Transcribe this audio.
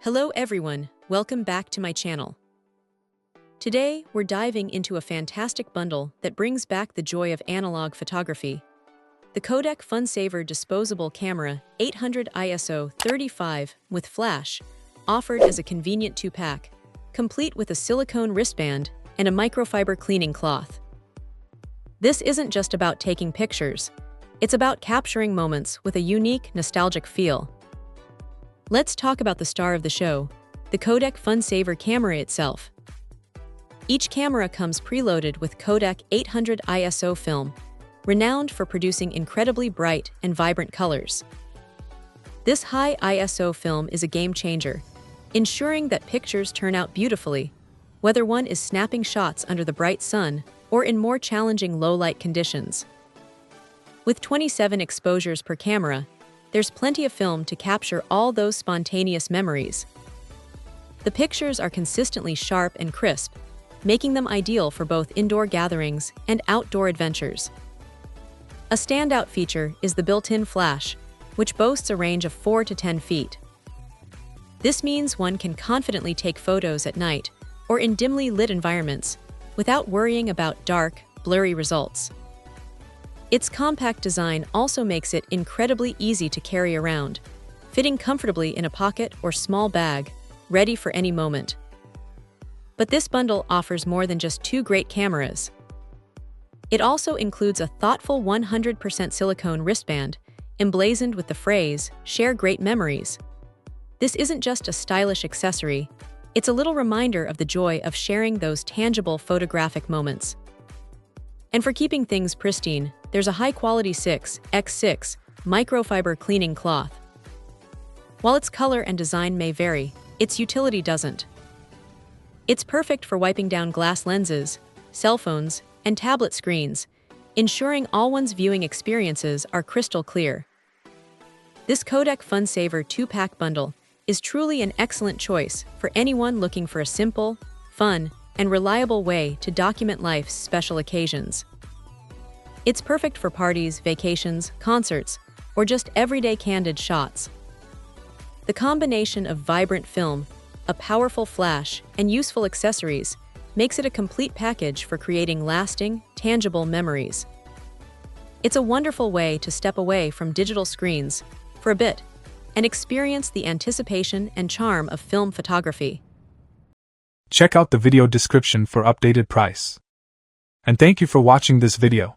Hello everyone, welcome back to my channel. Today, we're diving into a fantastic bundle that brings back the joy of analog photography. The Kodak FunSaver Disposable Camera 800 ISO 35 with flash, offered as a convenient 2-pack, complete with a silicone wristband and a microfiber cleaning cloth. This isn't just about taking pictures, it's about capturing moments with a unique, nostalgic feel. Let's talk about the star of the show, the Kodak FunSaver camera itself. Each camera comes preloaded with Kodak 800 ISO film, renowned for producing incredibly bright and vibrant colors. This high ISO film is a game changer, ensuring that pictures turn out beautifully, whether one is snapping shots under the bright sun or in more challenging low-light conditions. With 27 exposures per camera, there's plenty of film to capture all those spontaneous memories. The pictures are consistently sharp and crisp, making them ideal for both indoor gatherings and outdoor adventures. A standout feature is the built-in flash, which boasts a range of 4 to 10 feet. This means one can confidently take photos at night or in dimly lit environments without worrying about dark, blurry results. Its compact design also makes it incredibly easy to carry around, fitting comfortably in a pocket or small bag, ready for any moment. But this bundle offers more than just 2 great cameras. It also includes a thoughtful 100% silicone wristband, emblazoned with the phrase, "Share great memories." This isn't just a stylish accessory, it's a little reminder of the joy of sharing those tangible photographic moments. And for keeping things pristine, there's a high-quality 6x6 microfiber cleaning cloth. While its color and design may vary, its utility doesn't. It's perfect for wiping down glass lenses, cell phones, and tablet screens, ensuring all one's viewing experiences are crystal clear. This Kodak FunSaver 2-pack bundle is truly an excellent choice for anyone looking for a simple, fun, and reliable way to document life's special occasions. It's perfect for parties, vacations, concerts, or just everyday candid shots. The combination of vibrant film, a powerful flash, and useful accessories makes it a complete package for creating lasting, tangible memories. It's a wonderful way to step away from digital screens for a bit and experience the anticipation and charm of film photography. Check out the video description for updated price. And thank you for watching this video.